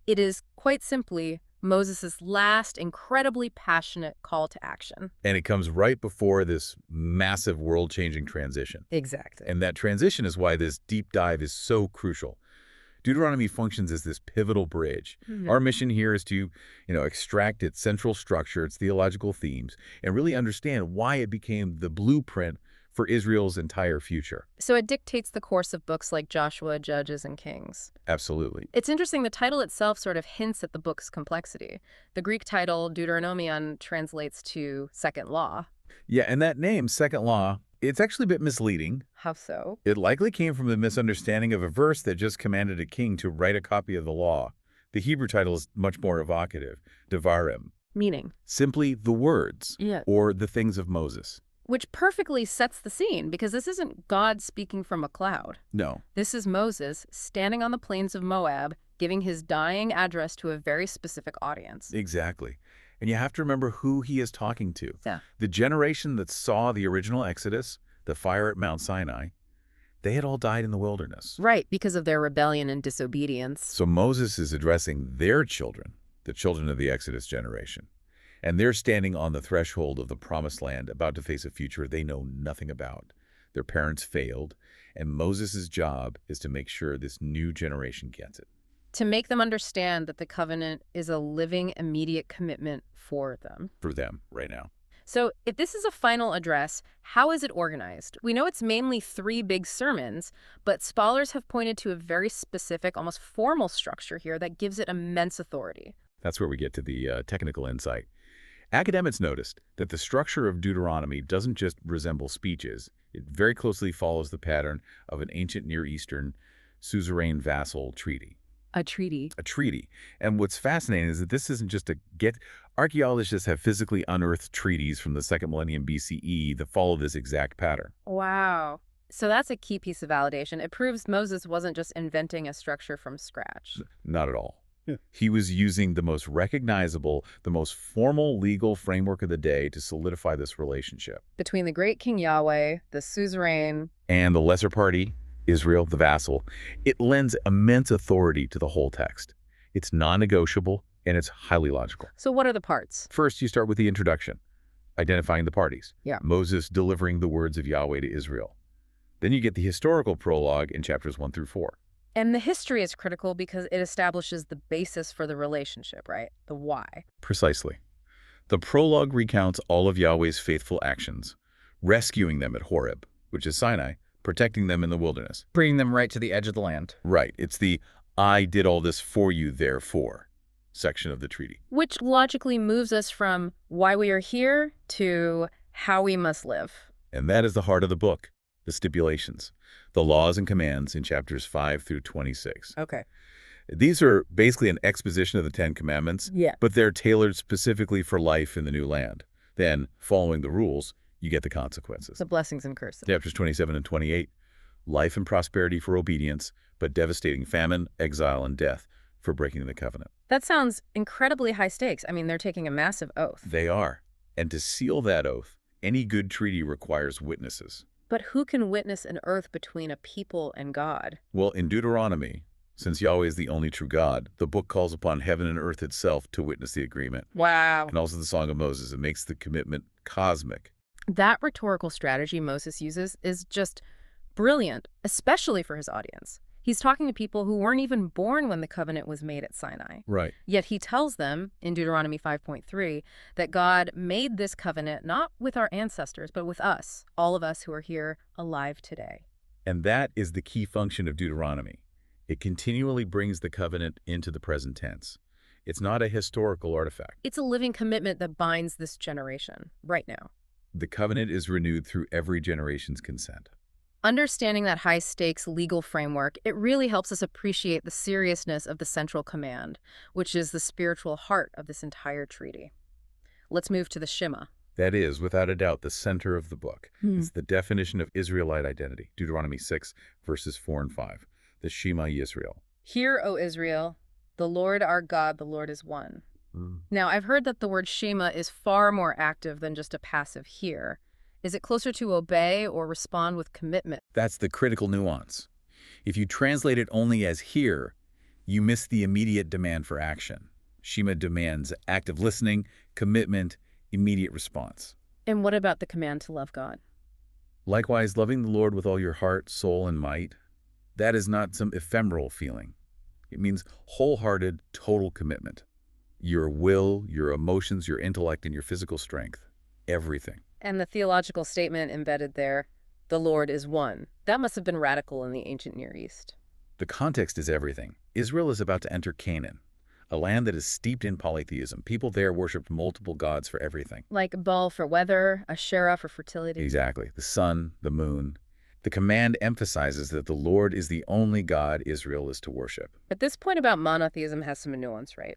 It is, quite simply, Moses' last incredibly passionate call to action. And it comes right before this massive world-changing transition. Exactly. And that transition is why this deep dive is so crucial. Deuteronomy functions as this pivotal bridge. Our mission here is to, extract its central structure, its theological themes, and really understand why it became the blueprint for Israel's entire future. So it dictates the course of books like Joshua, Judges, and Kings. Absolutely. It's interesting, the title itself sort of hints at the book's complexity. The Greek title, Deuteronomy, translates to Second Law. Yeah, and that name, Second Law, it's actually a bit misleading. How so? It likely came from the misunderstanding of a verse that just commanded a king to write a copy of the law. The Hebrew title is much more evocative, Devarim. Meaning? Simply the words, Yeah. or the things of Moses. Which perfectly sets the scene, because this isn't God speaking from a cloud. No. This is Moses standing on the plains of Moab, giving his dying address to a very specific audience. Exactly. And you have to remember who he is talking to. Yeah. The generation that saw the original Exodus, the fire at Mount Sinai, they had all died in the wilderness. Right, because of their rebellion and disobedience. So Moses is addressing their children, the children of the Exodus generation. And they're standing on the threshold of the promised land, about to face a future they know nothing about. Their parents failed, and Moses' job is to make sure this new generation gets it. To make them understand that the covenant is a living, immediate commitment for them. For them, right now. So if this is a final address, how is it organized? We know it's mainly 3 big sermons, but scholars have pointed to a very specific, almost formal structure here that gives it immense authority. That's where we get to the technical insight. Academics noticed that the structure of Deuteronomy doesn't just resemble speeches. It very closely follows the pattern of an ancient Near Eastern suzerain vassal treaty. A treaty. A treaty. And what's fascinating is that this isn't just a get. Archaeologists have physically unearthed treaties from the 2nd millennium BCE that follow this exact pattern. Wow. So that's a key piece of validation. It proves Moses wasn't just inventing a structure from scratch. Not at all. He was using the most recognizable, the most formal legal framework of the day to solidify this relationship. Between the great King Yahweh, the suzerain, And the lesser party, Israel, the vassal, it lends immense authority to the whole text. It's non-negotiable, and it's highly logical. So what are the parts? First, you start with the introduction, identifying the parties. Yeah. Moses delivering the words of Yahweh to Israel. Then you get the historical prologue in chapters 1 through 4. And the history is critical because it establishes the basis for the relationship, right? The why. Precisely. The prologue recounts all of Yahweh's faithful actions, rescuing them at Horeb, which is Sinai, protecting them in the wilderness. Bringing them right to the edge of the land. Right. It's the "I did all this for you, therefore" section of the treaty. Which logically moves us from why we are here to how we must live. And that is the heart of the book, the stipulations, the laws and commands in chapters 5 through 26. Okay. These are basically an exposition of the 10 Commandments, Yeah. but they're tailored specifically for life in the new land. Then, following the rules, you get the consequences. The blessings and curses. Chapters 27 and 28, life and prosperity for obedience, but devastating famine, exile, and death for breaking the covenant. That sounds incredibly high stakes. I mean, they're taking a massive oath. They are. And to seal that oath, any good treaty requires witnesses. But who can witness an oath between a people and God? Well, in Deuteronomy, since Yahweh is the only true God, the book calls upon heaven and earth itself to witness the agreement. Wow. And also the Song of Moses. It makes the commitment cosmic. That rhetorical strategy Moses uses is just brilliant, especially for his audience. He's talking to people who weren't even born when the covenant was made at Sinai. Right. Yet he tells them in Deuteronomy 5.3 that God made this covenant not with our ancestors, but with us, all of us who are here alive today. And that is the key function of Deuteronomy. It continually brings the covenant into the present tense. It's not a historical artifact. It's a living commitment that binds this generation right now. The covenant is renewed through every generation's consent. Understanding that high-stakes legal framework, it really helps us appreciate the seriousness of the central command, which is the spiritual heart of this entire treaty. Let's move to the Shema. That is, without a doubt, the center of the book. It's the definition of Israelite identity. Deuteronomy 6, verses 4 and 5. The Shema Yisrael. Hear, O Israel, the Lord our God, the Lord is one. Now, I've heard that the word Shema is far more active than just a passive hear. Is it closer to obey or respond with commitment? That's the critical nuance. If you translate it only as hear, You miss the immediate demand for action. Shema demands active listening, commitment, immediate response. And what about the command to love God? Likewise, loving the Lord with all your heart, soul, and might, that is not some ephemeral feeling. It means wholehearted, total commitment. Your will, your emotions, your intellect, and your physical strength. Everything. And the theological statement embedded there, the Lord is one. That must have been radical in the ancient Near East. The context is everything. Israel is about to enter Canaan, a land that is steeped in polytheism. People there worshipped multiple gods for everything. Like Baal for weather, Asherah for fertility. Exactly. The sun, the moon. The command emphasizes that the Lord is the only God Israel is to worship. But this point about monotheism has some nuance, right?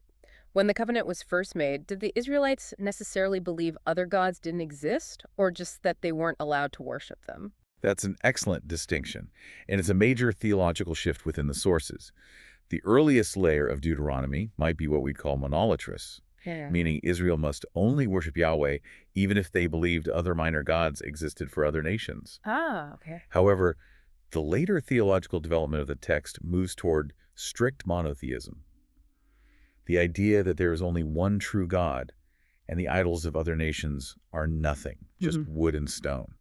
When the covenant was first made, did the Israelites necessarily believe other gods didn't exist, or just that they weren't allowed to worship them? That's an excellent distinction, and it's a major theological shift within the sources. The earliest layer of Deuteronomy might be what we'd call monolatrous, Yeah. meaning Israel must only worship Yahweh even if they believed other minor gods existed for other nations. Ah, okay. However, the later theological development of the text moves toward strict monotheism. The idea that there is only one true God and the idols of other nations are nothing, just wood and stone.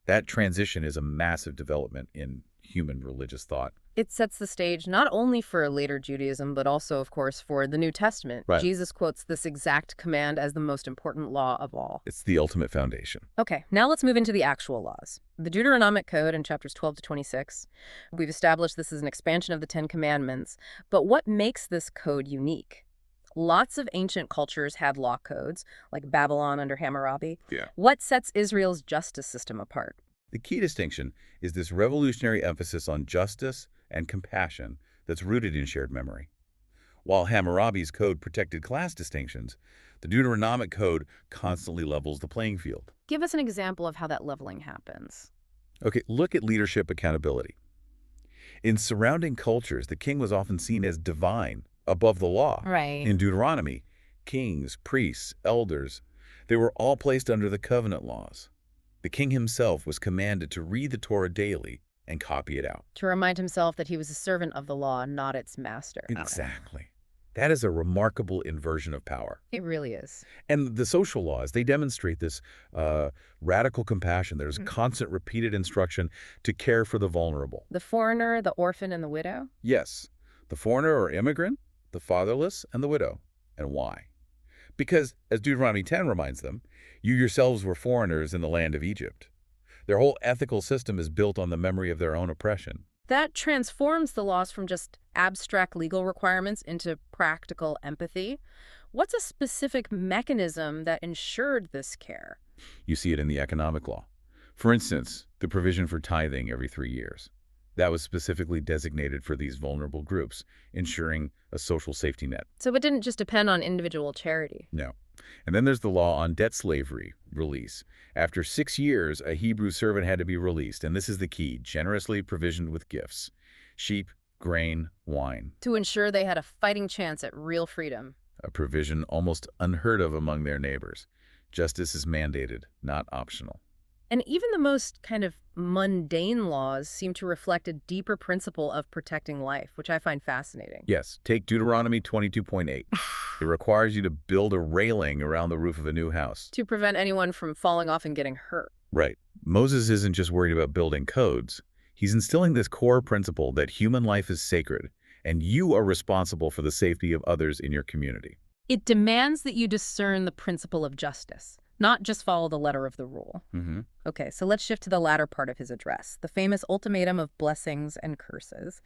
That transition is a massive development in human religious thought. It sets the stage not only for later Judaism, but also, of course, for the New Testament. Right. Jesus quotes this exact command as the most important law of all. It's the ultimate foundation. Okay, now let's move into the actual laws. The Deuteronomic Code in chapters 12 to 26. We've established this is an expansion of the Ten Commandments, but what makes this code unique? Lots of ancient cultures had law codes, like Babylon under Hammurabi. Yeah. What sets Israel's justice system apart? The key distinction is this revolutionary emphasis on justice and compassion that's rooted in shared memory. While Hammurabi's code protected class distinctions, the Deuteronomic Code constantly levels the playing field. Give us an example of how that leveling happens. Okay, look at leadership accountability. In surrounding cultures, the king was often seen as divine, above the law. Right. In Deuteronomy, kings, priests, elders, they were all placed under the covenant laws. The king himself was commanded to read the Torah daily and copy it out. To remind himself that he was a servant of the law, not its master. Exactly. That is a remarkable inversion of power. It really is. And the social laws, they demonstrate this radical compassion. There's constant repeated instruction to care for the vulnerable. The foreigner, the orphan, and the widow? Yes, the foreigner or immigrant, the fatherless, and the widow. And why? Because, as Deuteronomy 10 reminds them, you yourselves were foreigners in the land of Egypt. Their whole ethical system is built on the memory of their own oppression. That transforms the laws from just abstract legal requirements into practical empathy. What's a specific mechanism that ensured this care? You see it in the economic law. For instance, the provision for tithing every 3 years. That was specifically designated for these vulnerable groups, ensuring a social safety net. So it didn't just depend on individual charity. No. And then there's the law on debt slavery release. After 6 years, a Hebrew servant had to be released, and this is the key, generously provisioned with gifts: sheep, grain, wine. To ensure they had a fighting chance at real freedom. A provision almost unheard of among their neighbors. Justice is mandated, not optional. And even the most kind of mundane laws seem to reflect a deeper principle of protecting life, which I find fascinating. Yes, take Deuteronomy 22.8. It requires you to build a railing around the roof of a new house. To prevent anyone from falling off and getting hurt. Right. Moses isn't just worried about building codes. He's instilling this core principle that human life is sacred, and you are responsible for the safety of others in your community. It demands that you discern the principle of justice, not just follow the letter of the rule. Okay, so let's shift to the latter part of his address, the famous ultimatum of blessings and curses.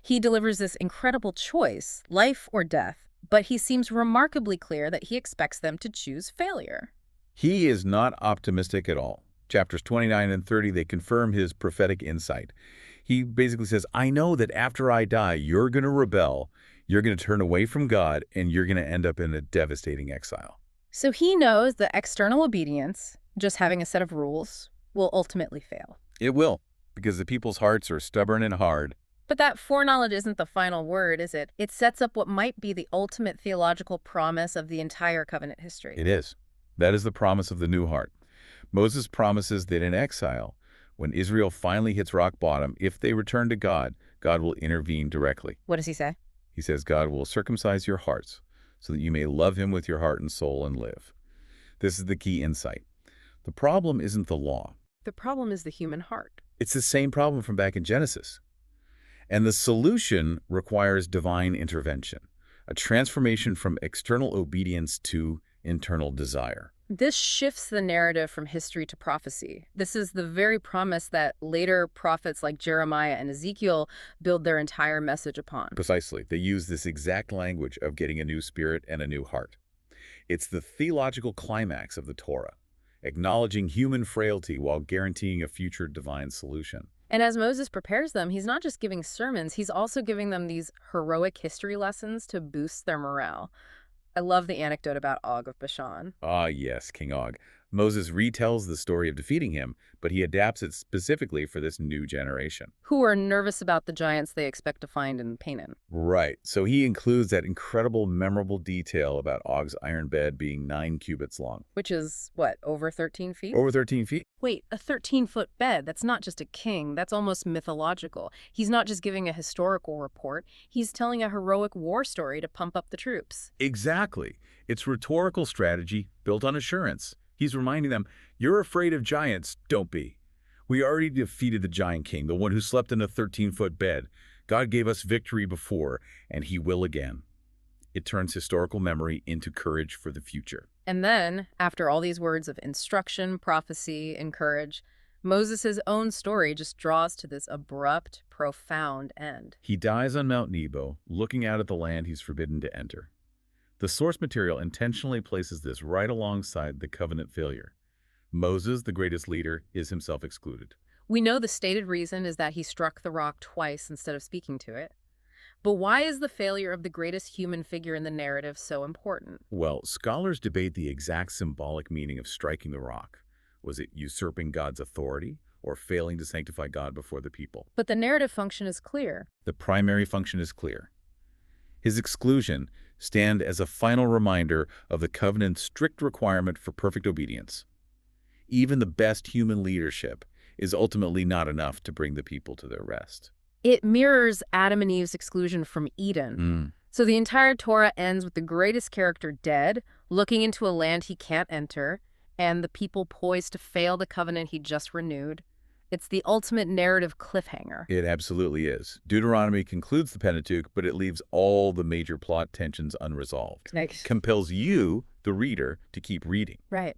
He delivers this incredible choice, life or death, but he seems remarkably clear that he expects them to choose failure. He is not optimistic at all. Chapters 29 and 30, they confirm his prophetic insight. He basically says, I know that after I die, you're going to rebel, you're going to turn away from God, and you're going to end up in a devastating exile. So he knows that external obedience, just having a set of rules, will ultimately fail. It will, because the people's hearts are stubborn and hard. But that foreknowledge isn't the final word, is it? It sets up what might be the ultimate theological promise of the entire covenant history. It is. That is the promise of the new heart. Moses promises that in exile, when Israel finally hits rock bottom, if they return to God, God will intervene directly. What does he say? He says God will circumcise your hearts so that you may love him with your heart and soul and live. This is the key insight. The problem isn't the law. The problem is the human heart. It's the same problem from back in Genesis. And the solution requires divine intervention, a transformation from external obedience to internal desire. This shifts the narrative from history to prophecy. This is the very promise that later prophets like Jeremiah and Ezekiel build their entire message upon. Precisely. They use this exact language of getting a new spirit and a new heart. It's the theological climax of the Torah, acknowledging human frailty while guaranteeing a future divine solution. And as Moses prepares them, he's not just giving sermons, he's also giving them these heroic history lessons to boost their morale. I love the anecdote about Og of Bashan. Ah, yes, King Og. Moses retells the story of defeating him, but he adapts it specifically for this new generation. Who are nervous about the giants they expect to find in Canaan. Right. So he includes that incredible, memorable detail about Og's iron bed being 9 cubits long. Which is, what, over 13 feet? Over 13 feet? Wait, a 13-foot bed. That's not just a king. That's almost mythological. He's not just giving a historical report. He's telling a heroic war story to pump up the troops. Exactly. It's rhetorical strategy built on assurance. He's reminding them, you're afraid of giants, don't be. We already defeated the giant king, the one who slept in a 13-foot bed. God gave us victory before, and he will again. It turns historical memory into courage for the future. And then, after all these words of instruction, prophecy, and courage, Moses' own story just draws to this abrupt, profound end. He dies on Mount Nebo, looking out at the land he's forbidden to enter. The source material intentionally places this right alongside the covenant failure. Moses, the greatest leader, is himself excluded. We know the stated reason is that he struck the rock twice instead of speaking to it. But why is the failure of the greatest human figure in the narrative so important? Well, scholars debate the exact symbolic meaning of striking the rock. Was it usurping God's authority or failing to sanctify God before the people? But the narrative function is clear. The primary function is clear. His exclusion stand as a final reminder of the covenant's strict requirement for perfect obedience. Even the best human leadership is ultimately not enough to bring the people to their rest. It mirrors Adam and Eve's exclusion from Eden. So the entire Torah ends with the greatest character dead, looking into a land he can't enter, and the people poised to fail the covenant he just renewed. It's the ultimate narrative cliffhanger. It absolutely is. Deuteronomy concludes the Pentateuch, but it leaves all the major plot tensions unresolved. Nice. Compels you, the reader, to keep reading. Right.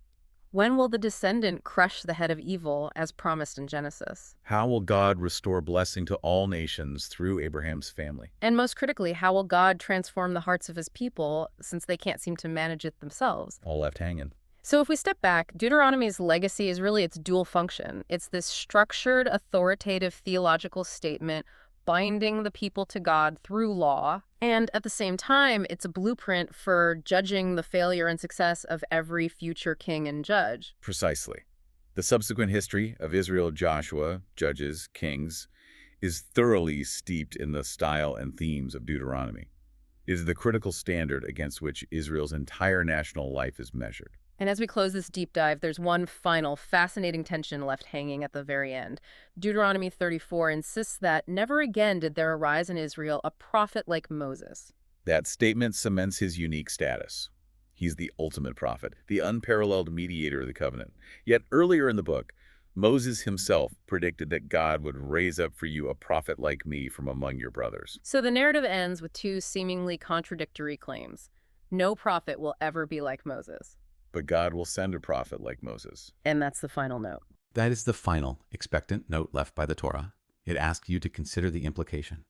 When will the descendant crush the head of evil as promised in Genesis? How will God restore blessing to all nations through Abraham's family? And most critically, how will God transform the hearts of his people since they can't seem to manage it themselves? All left hanging. So if we step back, Deuteronomy's legacy is really its dual function. It's this structured, authoritative theological statement binding the people to God through law, and at the same time, it's a blueprint for judging the failure and success of every future king and judge. Precisely. The subsequent history of Israel, Joshua, Judges, Kings, is thoroughly steeped in the style and themes of Deuteronomy. It is the critical standard against which Israel's entire national life is measured. And as we close this deep dive, there's one final fascinating tension left hanging at the very end. Deuteronomy 34 insists that never again did there arise in Israel a prophet like Moses. That statement cements his unique status. He's the ultimate prophet, the unparalleled mediator of the covenant. Yet earlier in the book, Moses himself predicted that God would raise up for you a prophet like me from among your brothers. So the narrative ends with two seemingly contradictory claims. No prophet will ever be like Moses. But God will send a prophet like Moses. And that's the final note. That is the final, expectant note left by the Torah. It asks you to consider the implication.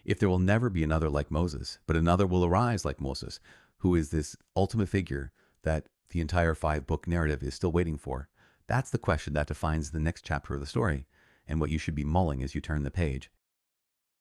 If there will never be another like Moses, but another will arise like Moses, who is this ultimate figure that the entire 5-book narrative is still waiting for, that's the question that defines the next chapter of the story, and what you should be mulling as you turn the page.